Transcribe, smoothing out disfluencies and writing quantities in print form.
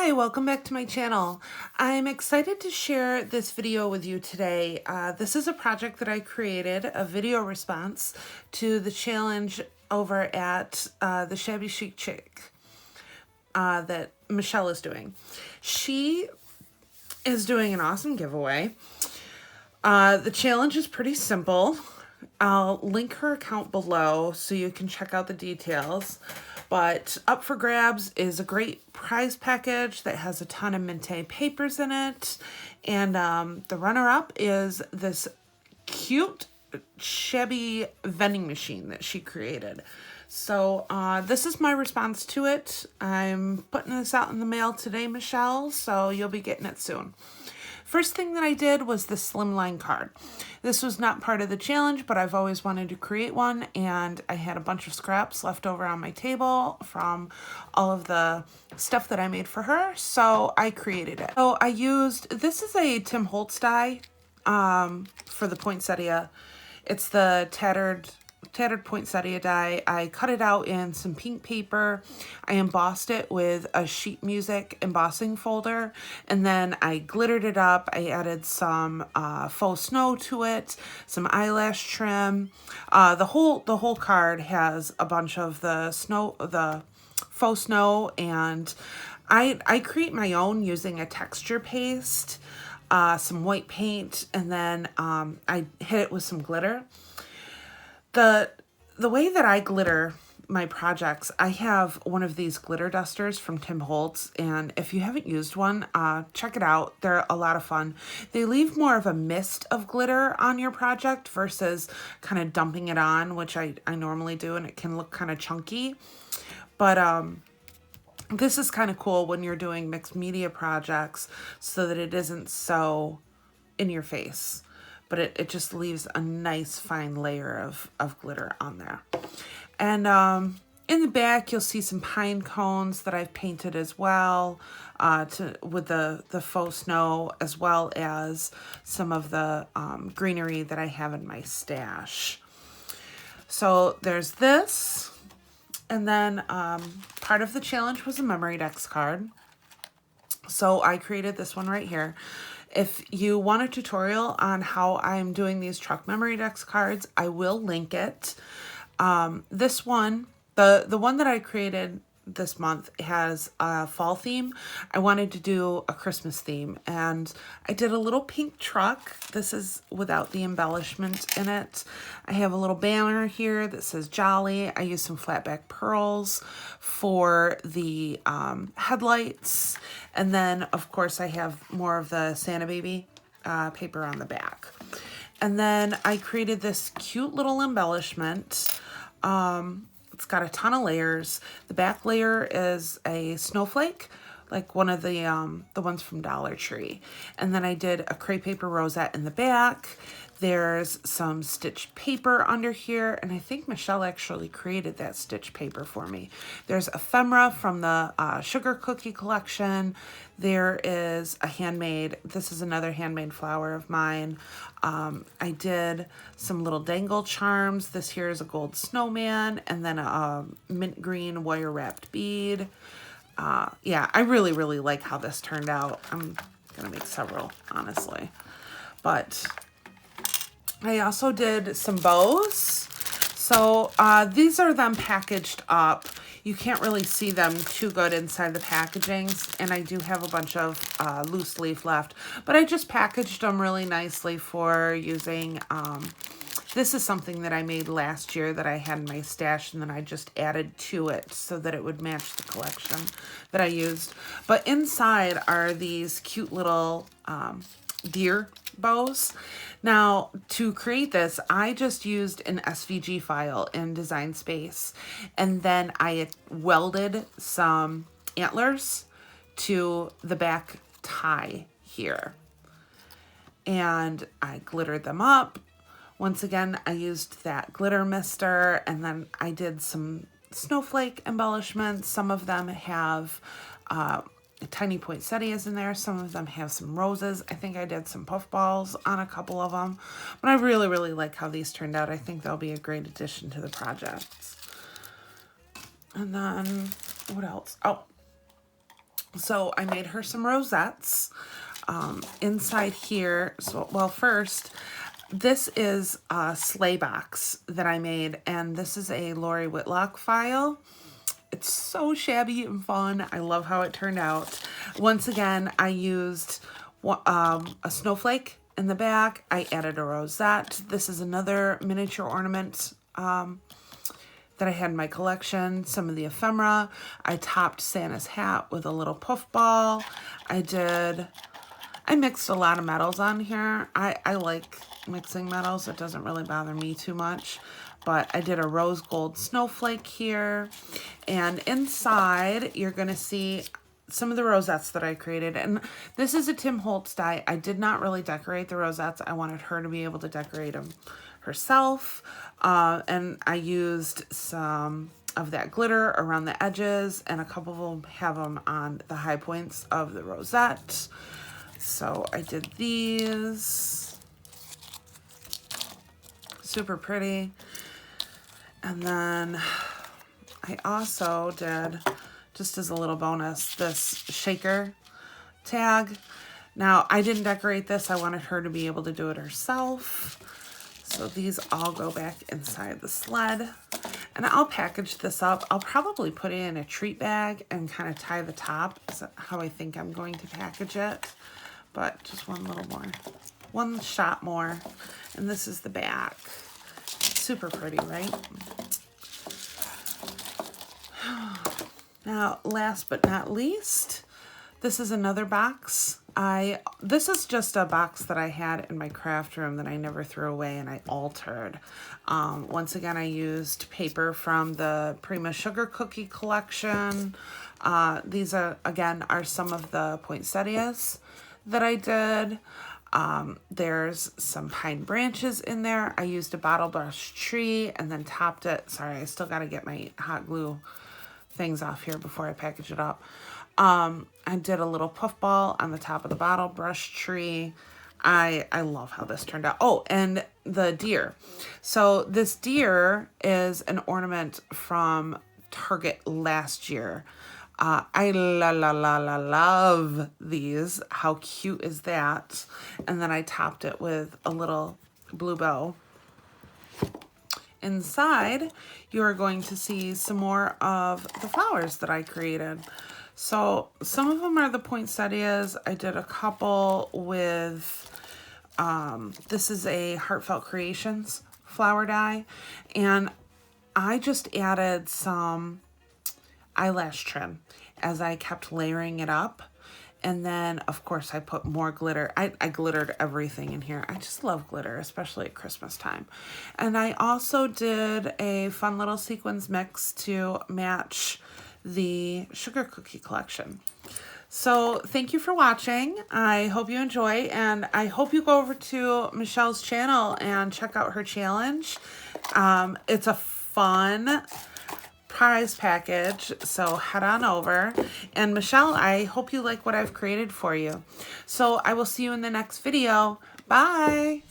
Hi, welcome back to my channel. I'm excited to share this video with you today. This is a project that I created, a video response to the challenge over at the Shabby Chic that Michelle is doing. She is doing an awesome giveaway. The challenge is pretty simple. I'll link her account below so you can check out the details. But up for grabs is a great prize package that has a ton of Minté papers in it. And the runner-up is this cute Shabby vending machine that she created. So this is my response to it. I'm putting this out in the mail today, Michelle, so you'll be getting it soon. First thing that I did was the slimline card. This was not part of the challenge, but I've always wanted to create one, and I had a bunch of scraps left over on my table from all of the stuff that I made for her, so I created it. So I used, this is a Tim Holtz die for the poinsettia. It's the tattered poinsettia die. I cut it out in some pink paper. I embossed it with a sheet music embossing folder, and then I glittered it up. I added some faux snow to it, some eyelash trim. The whole card has a bunch of the faux snow, and I create my own using a texture paste, some white paint, and then I hit it with some glitter. The way that I glitter my projects, I have one of these glitter dusters from Tim Holtz, and if you haven't used one, check it out. They're a lot of fun. They leave more of a mist of glitter on your project versus kind of dumping it on, which I normally do, and it can look kind of chunky. But this is kind of cool when you're doing mixed media projects so that it isn't so in your face. But it just leaves a nice fine layer of glitter on there. And in the back, you'll see some pine cones that I've painted as well with the faux snow, as well as some of the greenery that I have in my stash. So there's this. And then part of the challenge was a memory dex card. So I created this one right here. If you want a tutorial on how I'm doing these truck memory dex cards, I will link it. This one, the one that I created this month, has a fall theme. I wanted to do a Christmas theme, and I did a little pink truck. This is without the embellishment in it. I have a little banner here that says Jolly. I used some flatback pearls for the headlights. And then, of course, I have more of the Santa Baby paper on the back. And then I created this cute little embellishment. It's got a ton of layers. The back layer is a snowflake, like one of the ones from Dollar Tree. And then I did a crepe paper rosette in the back. There's some stitched paper under here, and I think Michelle actually created that stitched paper for me. There's ephemera from the sugar cookie collection. There is a handmade, this is another handmade flower of mine. I did some little dangle charms. This here is a gold snowman, and then a mint green wire wrapped bead. Yeah, I really, really like how this turned out. I'm gonna make several, honestly. But I also did some bows. So these are them packaged up. You can't really see them too good inside the packagings, and I do have a bunch of loose leaf left, but I just packaged them really nicely for using. This is something that I made last year that I had in my stash, and then I just added to it so that it would match the collection that I used. But inside are these cute little deer bows. Now, to create this, I just used an SVG file in Design Space, and then I welded some antlers to the back tie here. And I glittered them up. Once again, I used that glitter mister, and then I did some snowflake embellishments. Some of them have tiny poinsettias in there. Some of them have some roses. I think I did some puffballs on a couple of them. But I really, really like how these turned out. I think they'll be a great addition to the projects. And then, what else? Oh, So I made her some rosettes inside here. So, well, first, this is a sleigh box that I made, and this is a Lori Whitlock file. It's so shabby and fun. I love how it turned out. Once again, I used a snowflake in the back. I added a rosette. This is another miniature ornament that I had in my collection. Some of the ephemera. I topped Santa's hat with a little puff ball. I mixed a lot of metals on here. I like mixing metals. It doesn't really bother me too much. But I did a rose gold snowflake here. And inside, you're going to see some of the rosettes that I created. And this is a Tim Holtz die. I did not really decorate the rosettes. I wanted her to be able to decorate them herself. And I used some of that glitter around the edges. And a couple of them have them on the high points of the rosette. So I did these. Super pretty. And then I also did, just as a little bonus, this shaker tag. Now, I didn't decorate this. I wanted her to be able to do it herself. So these all go back inside the sled. And I'll package this up. I'll probably put it in a treat bag and kind of tie the top. Is how I think I'm going to package it. But just one little more. One shot more. And this is the back. Super pretty, right? Now, last but not least, this is another box. This is just a box that I had in my craft room that I never threw away and I altered. Once again, I used paper from the Prima Sugar Cookie collection. These again are some of the poinsettias that I did. There's some pine branches in there. I used a bottle brush tree and then topped it. Sorry, I still got to get my hot glue things off here before I package it up. I did a little puff ball on the top of the bottle brush tree. I love how this turned out. Oh, and the deer. So this deer is an ornament from Target last year. I love these. How cute is that? And then I topped it with a little blue bow. Inside, you are going to see some more of the flowers that I created. So some of them are the poinsettias. I did a couple with, this is a Heartfelt Creations flower die. And I just added some eyelash trim as I kept layering it up. And then, of course, I put more glitter. I glittered everything in here. I just love glitter, especially at Christmas time. And I also did a fun little sequins mix to match the sugar cookie collection. So thank you for watching. I hope you enjoy, and I hope you go over to Michelle's channel and check out her challenge. It's a fun prize package, so head on over. And Michelle, I hope you like what I've created for you. So I will see you in the next video. Bye.